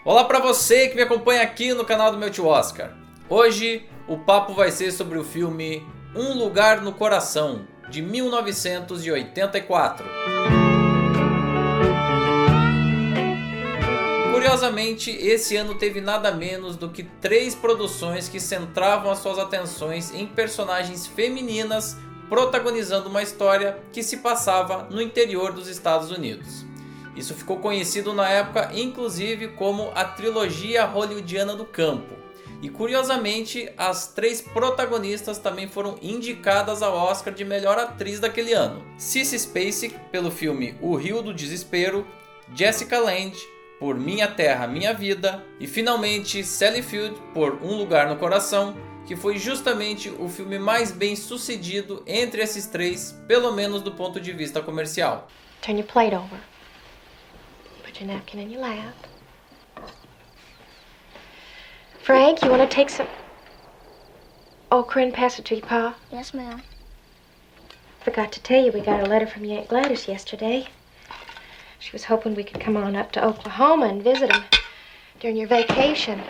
Olá para você que me acompanha aqui no canal do meu tio Oscar. Hoje o papo vai ser sobre o filme Um Lugar no Coração, de 1984. Curiosamente, esse ano teve nada menos do que 3 produções que centravam as suas atenções em personagens femininas protagonizando uma história que se passava no interior dos Estados Unidos. Isso ficou conhecido na época, inclusive, como a trilogia hollywoodiana do campo. E curiosamente, as 3 protagonistas também foram indicadas ao Oscar de melhor atriz daquele ano. Sissy Spacek, pelo filme O Rio do Desespero, Jessica Lange, por Minha Terra, Minha Vida, e finalmente Sally Field, por Um Lugar no Coração, que foi justamente o filme mais bem sucedido entre esses 3, pelo menos do ponto de vista comercial. Turn your plate over. Put your napkin in your lap. Frank, you want to take some... Oh, Corinne, pass it to your pa. Yes, ma'am. Forgot to tell you, we got a letter from your Aunt Gladys yesterday. She was hoping we could come on up to Oklahoma and visit him during your vacation.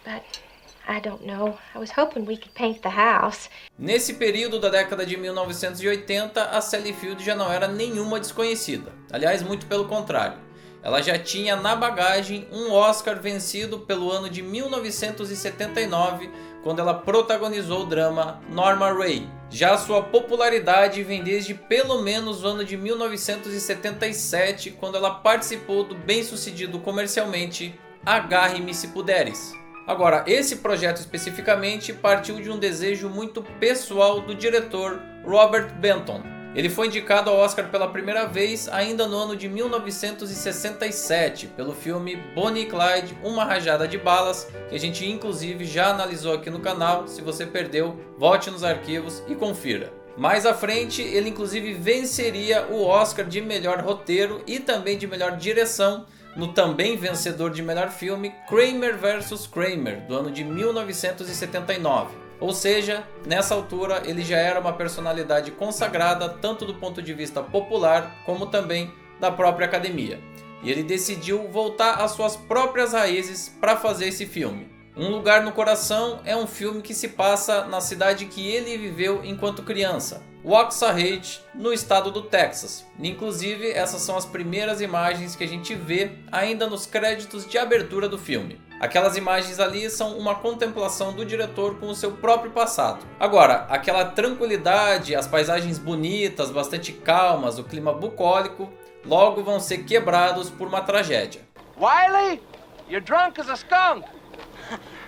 But I don't know. I was hoping we could paint the house. Nesse período da década de 1980, a Sally Field já não era nenhuma desconhecida. Aliás, muito pelo contrário. Ela já tinha na bagagem um Oscar vencido pelo ano de 1979, quando ela protagonizou o drama Norma Rae. Já sua popularidade vem desde pelo menos o ano de 1977, quando ela participou do bem-sucedido comercialmente Agarre-me se Puderes. Agora, esse projeto especificamente partiu de um desejo muito pessoal do diretor Robert Benton. Ele foi indicado ao Oscar pela primeira vez ainda no ano de 1967 pelo filme Bonnie e Clyde, Uma Rajada de Balas, que a gente inclusive já analisou aqui no canal. Se você perdeu, volte nos arquivos e confira. Mais à frente, ele inclusive venceria o Oscar de melhor roteiro e também de melhor direção no também vencedor de melhor filme Kramer vs Kramer, do ano de 1979. Ou seja, nessa altura ele já era uma personalidade consagrada tanto do ponto de vista popular como também da própria academia. E ele decidiu voltar às suas próprias raízes para fazer esse filme. Um Lugar no Coração é um filme que se passa na cidade que ele viveu enquanto criança, Waxahachie, no estado do Texas. Inclusive, essas são as primeiras imagens que a gente vê ainda nos créditos de abertura do filme. Aquelas imagens ali são uma contemplação do diretor com o seu próprio passado. Agora, aquela tranquilidade, as paisagens bonitas, bastante calmas, o clima bucólico, logo vão ser quebrados por uma tragédia. Wiley, you're drunk as a skunk.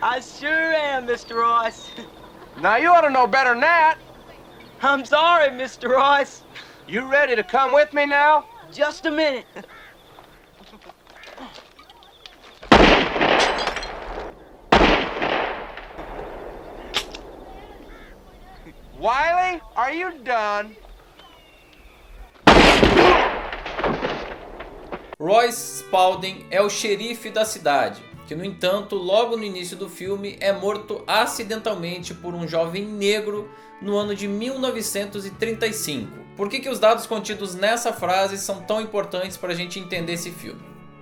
I sure am, Mr. Royce. Now you ought to know better than that. I'm sorry, Mr. Royce. You ready to come with me now? Just a minute. Wiley, are you done? Royce Spalding é o xerife da cidade, que no entanto, logo no início do filme, é morto acidentalmente por um jovem negro no ano de 1935. Por que os dados contidos nessa frase são tão importantes para a gente entender esse filme?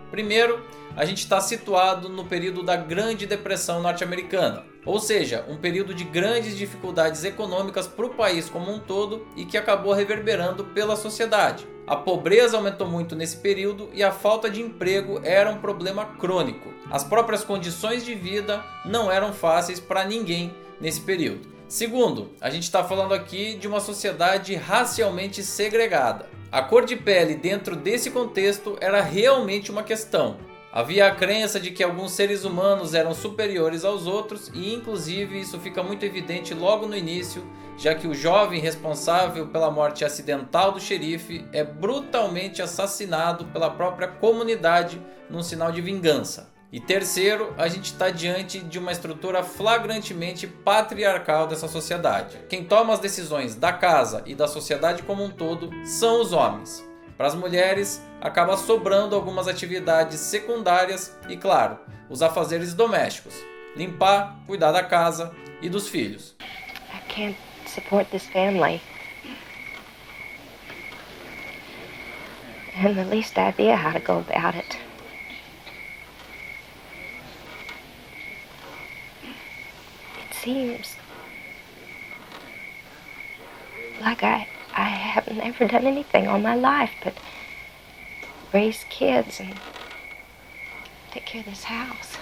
Primeiro, a gente está situado no período da Grande Depressão norte-americana, ou seja, um período de grandes dificuldades econômicas para o país como um todo e que acabou reverberando pela sociedade. A pobreza aumentou muito nesse período e a falta de emprego era um problema crônico. As próprias condições de vida não eram fáceis para ninguém nesse período. Segundo, a gente está falando aqui de uma sociedade racialmente segregada. A cor de pele dentro desse contexto era realmente uma questão. Havia a crença de que alguns seres humanos eram superiores aos outros e inclusive isso fica muito evidente logo no início, já que o jovem responsável pela morte acidental do xerife é brutalmente assassinado pela própria comunidade num sinal de vingança. E terceiro, a gente está diante de uma estrutura flagrantemente patriarcal dessa sociedade. Quem toma as decisões da casa e da sociedade como um todo são os homens. Para as mulheres, acaba sobrando algumas atividades secundárias e, claro, os afazeres domésticos. Limpar, cuidar da casa e dos filhos. I can't support this family. I haven't the least idea how to go about it. seems like I have never done anything all my life but raise kids and take care of this house.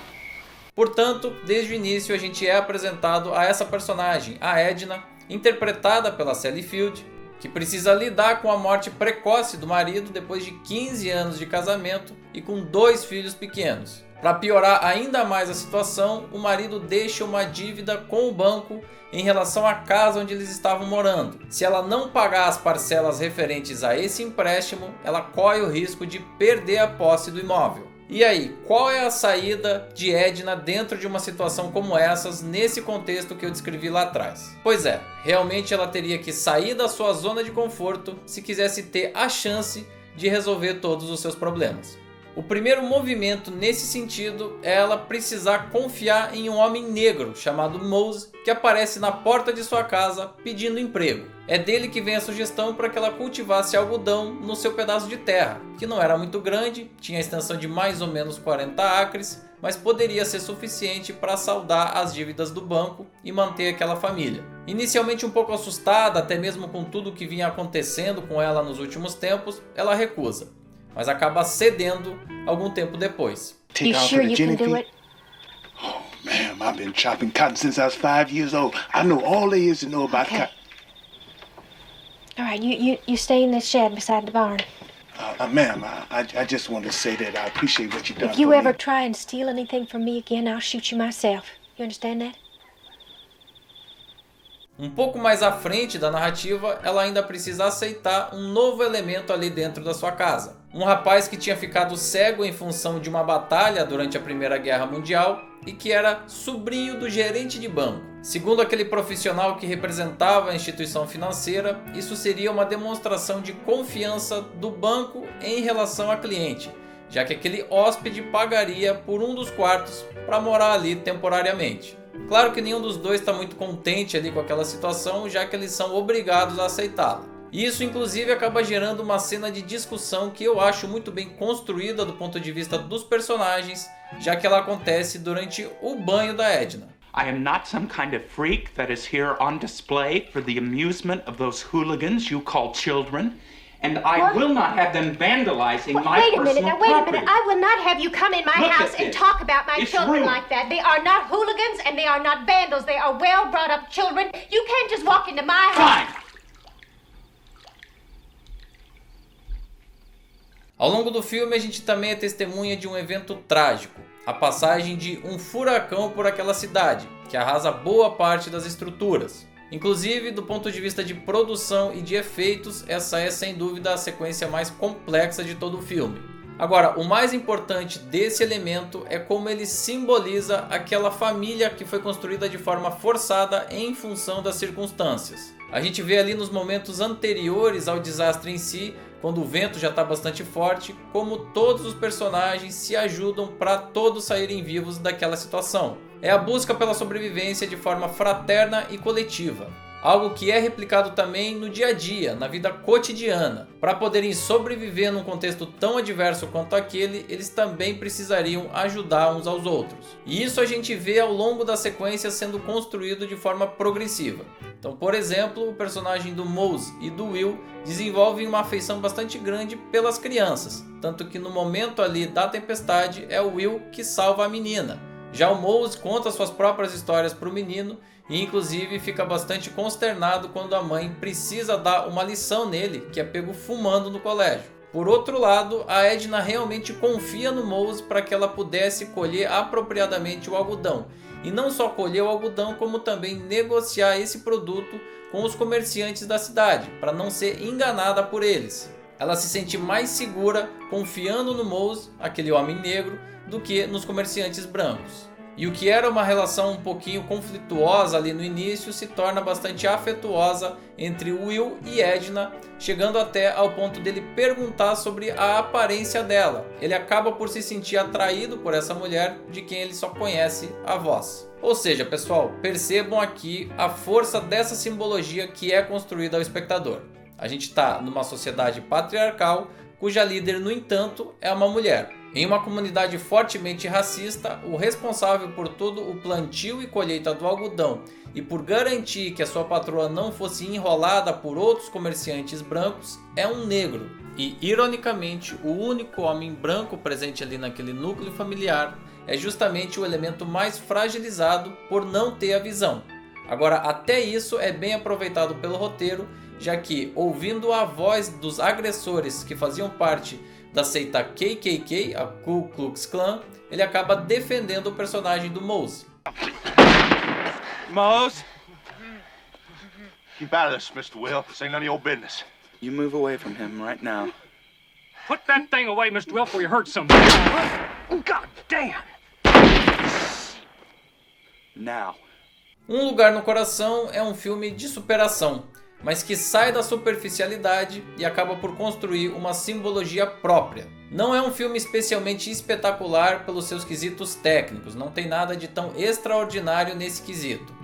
Portanto, desde o início a gente é apresentado a essa personagem, a Edna, interpretada pela Sally Field, que precisa lidar com a morte precoce do marido depois de 15 anos de casamento e com 2 filhos pequenos. Para piorar ainda mais a situação, o marido deixa uma dívida com o banco em relação à casa onde eles estavam morando. Se ela não pagar as parcelas referentes a esse empréstimo, ela corre o risco de perder a posse do imóvel. E aí, qual é a saída de Edna dentro de uma situação como essas, nesse contexto que eu descrevi lá atrás? Pois é, realmente ela teria que sair da sua zona de conforto se quisesse ter a chance de resolver todos os seus problemas. O primeiro movimento nesse sentido é ela precisar confiar em um homem negro chamado Mose, que aparece na porta de sua casa pedindo emprego. É dele que vem a sugestão para que ela cultivasse algodão no seu pedaço de terra, que não era muito grande, tinha a extensão de mais ou menos 40 acres, mas poderia ser suficiente para saldar as dívidas do banco e manter aquela família. Inicialmente um pouco assustada, até mesmo com tudo o que vinha acontecendo com ela nos últimos tempos, ela recusa, mas acaba cedendo algum tempo depois. You sure you can do it? Oh, ma'am, I've been chopping cotton since I was 5 years old. I know all there is to know about cotton. All right, you stay in this shed beside the barn. Ma'am, I just wanted to say that I appreciate what you've done If you for ever me. try and steal anything from me again, I'll shoot you myself. You understand that? Um pouco mais à frente da narrativa, ela ainda precisa aceitar um novo elemento ali dentro da sua casa. Um rapaz que tinha ficado cego em função de uma batalha durante a Primeira Guerra Mundial e que era sobrinho do gerente de banco. Segundo aquele profissional que representava a instituição financeira, isso seria uma demonstração de confiança do banco em relação a cliente, já que aquele hóspede pagaria por um dos quartos para morar ali temporariamente. Claro que nenhum dos dois está muito contente ali com aquela situação, já que eles são obrigados a aceitá-la. E isso inclusive acaba gerando uma cena de discussão que eu acho muito bem construída do ponto de vista dos personagens, já que ela acontece durante o banho da Edna. I am not some kind of freak that is here on display for the amusement of those hooligans you call children. And I will not have them vandalizing my Wait a personal minute, now wait a property. minute. I will not have you come in my Look house at and this. talk about my It's children rude. like that. They are not hooligans and they are not vandals. They are well brought up children. You can't just walk into my house. Fine. Ao longo do filme a gente também é testemunha de um evento trágico, a passagem de um furacão por aquela cidade, que arrasa boa parte das estruturas. Inclusive, do ponto de vista de produção e de efeitos, essa é sem dúvida a sequência mais complexa de todo o filme. Agora, o mais importante desse elemento é como ele simboliza aquela família que foi construída de forma forçada em função das circunstâncias. A gente vê ali nos momentos anteriores ao desastre em si, quando o vento já está bastante forte, como todos os personagens se ajudam para todos saírem vivos daquela situação. É a busca pela sobrevivência de forma fraterna e coletiva. Algo que é replicado também no dia a dia, na vida cotidiana. Para poderem sobreviver num contexto tão adverso quanto aquele, eles também precisariam ajudar uns aos outros. E isso a gente vê ao longo da sequência sendo construído de forma progressiva. Então, por exemplo, o personagem do Mose e do Will desenvolvem uma afeição bastante grande pelas crianças. Tanto que no momento ali da tempestade é o Will que salva a menina. Já o Mose conta suas próprias histórias para o menino e inclusive fica bastante consternado quando a mãe precisa dar uma lição nele, que é pego fumando no colégio. Por outro lado, a Edna realmente confia no Mose para que ela pudesse colher apropriadamente o algodão. E não só colher o algodão, como também negociar esse produto com os comerciantes da cidade, para não ser enganada por eles. Ela se sente mais segura confiando no Mose, aquele homem negro, do que nos comerciantes brancos. E o que era uma relação um pouquinho conflituosa ali no início se torna bastante afetuosa entre Will e Edna, chegando até ao ponto dele perguntar sobre a aparência dela. Ele acaba por se sentir atraído por essa mulher de quem ele só conhece a voz. Ou seja, pessoal, percebam aqui a força dessa simbologia que é construída ao espectador. A gente está numa sociedade patriarcal, cuja líder, no entanto, é uma mulher. Em uma comunidade fortemente racista, o responsável por todo o plantio e colheita do algodão e por garantir que a sua patroa não fosse enrolada por outros comerciantes brancos é um negro. E, ironicamente, o único homem branco presente ali naquele núcleo familiar é justamente o elemento mais fragilizado por não ter a visão. Agora, até isso é bem aproveitado pelo roteiro, já que, ouvindo a voz dos agressores que faziam parte da seita KKK, a Ku Klux Klan, ele acaba defendendo o personagem do Mose. Mose? Keep out of this, Mr. Will. This ain't none of your business. You move away from him right now. Put that thing away, Mr. Will, before you hurt somebody. God damn! Now. Um Lugar no Coração é um filme de superação, mas que sai da superficialidade e acaba por construir uma simbologia própria. Não é um filme especialmente espetacular pelos seus quesitos técnicos, não tem nada de tão extraordinário nesse quesito.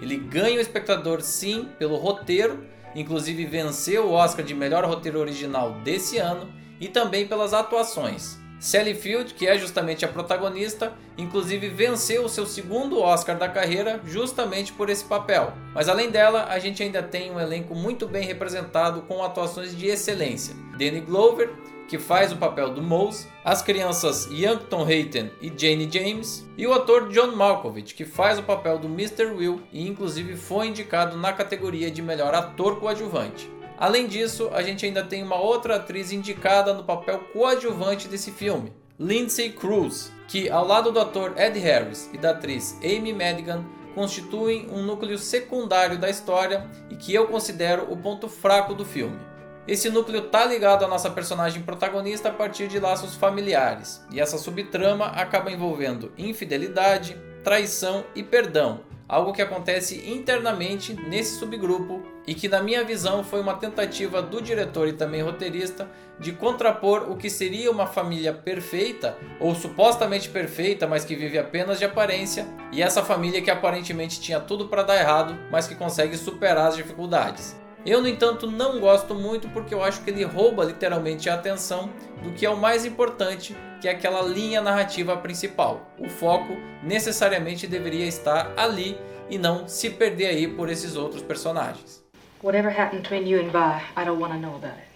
Ele ganha o espectador sim pelo roteiro, inclusive venceu o Oscar de melhor roteiro original desse ano, e também pelas atuações. Sally Field, que é justamente a protagonista, inclusive venceu o seu segundo Oscar da carreira justamente por esse papel. Mas além dela, a gente ainda tem um elenco muito bem representado com atuações de excelência. Danny Glover, que faz o papel do Mose, as crianças Yankton Hayden e Jane James, e o ator John Malkovich, que faz o papel do Mr. Will e inclusive foi indicado na categoria de melhor ator coadjuvante. Além disso, a gente ainda tem uma outra atriz indicada no papel coadjuvante desse filme, Lindsay Cruz, que ao lado do ator Ed Harris e da atriz Amy Madigan constituem um núcleo secundário da história e que eu considero o ponto fraco do filme. Esse núcleo está ligado à nossa personagem protagonista a partir de laços familiares, e essa subtrama acaba envolvendo infidelidade, traição e perdão, algo que acontece internamente nesse subgrupo e que, na minha visão, foi uma tentativa do diretor e também roteirista de contrapor o que seria uma família perfeita, ou supostamente perfeita, mas que vive apenas de aparência, e essa família que aparentemente tinha tudo para dar errado, mas que consegue superar as dificuldades. Eu, no entanto, não gosto muito porque eu acho que ele rouba literalmente a atenção do que é o mais importante, que é aquela linha narrativa principal. O foco necessariamente deveria estar ali e não se perder aí por esses outros personagens. Whatever happened between you and Vi, I don't want to know about it.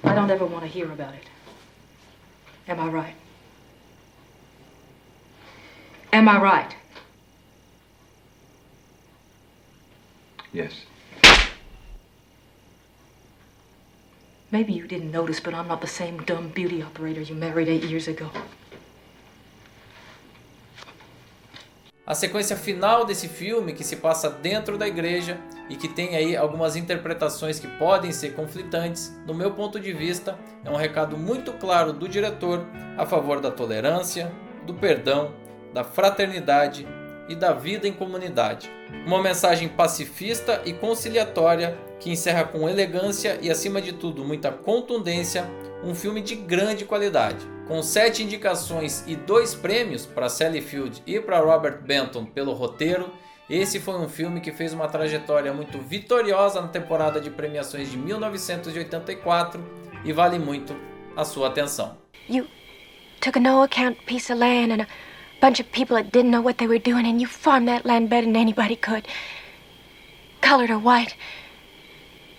I don't ever want to hear about it. Am I right? Am I right? Yes. Maybe you didn't notice, but I'm not the same dumb beauty operator you married 8 years ago. A sequência final desse filme, que se passa dentro da igreja e que tem aí algumas interpretações que podem ser conflitantes, do meu ponto de vista, é um recado muito claro do diretor a favor da tolerância, do perdão, da fraternidade e da vida em comunidade. Uma mensagem pacifista e conciliatória que encerra com elegância e, acima de tudo, muita contundência, um filme de grande qualidade. Com 7 indicações e 2 prêmios para Sally Field e para Robert Benton pelo roteiro, esse foi um filme que fez uma trajetória muito vitoriosa na temporada de premiações de 1984 e vale muito a sua atenção. You took a no-account piece of land and a bunch of people that didn't know what they were doing, and you farmed that land better than anybody could. Colored or white,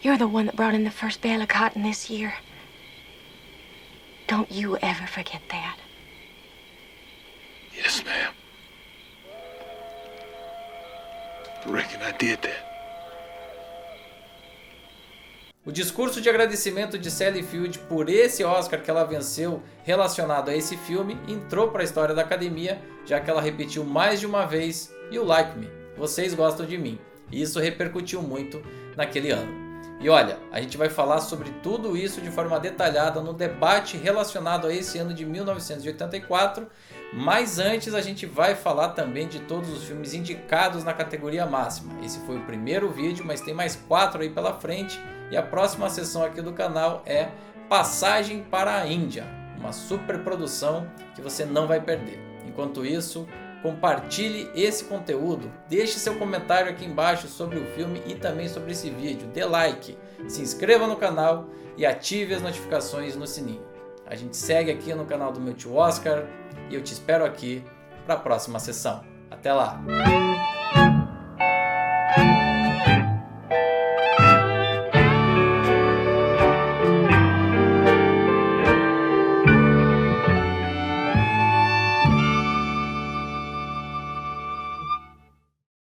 you're the one that brought in the first bale of cotton this year. Don't you ever forget that. Yes, ma'am. I reckon I did that. O discurso de agradecimento de Sally Field por esse Oscar que ela venceu relacionado a esse filme entrou para a história da academia, já que ela repetiu mais de uma vez "You like me", vocês gostam de mim, e isso repercutiu muito naquele ano. E olha, a gente vai falar sobre tudo isso de forma detalhada no debate relacionado a esse ano de 1984, mas antes a gente vai falar também de todos os filmes indicados na categoria máxima. Esse foi o primeiro vídeo, mas tem mais 4 aí pela frente, e a próxima sessão aqui do canal é Passagem para a Índia, uma super produção que você não vai perder. Enquanto isso, compartilhe esse conteúdo, deixe seu comentário aqui embaixo sobre o filme e também sobre esse vídeo, dê like, se inscreva no canal e ative as notificações no sininho. A gente segue aqui no canal do meu tio Oscar e eu te espero aqui para a próxima sessão. Até lá!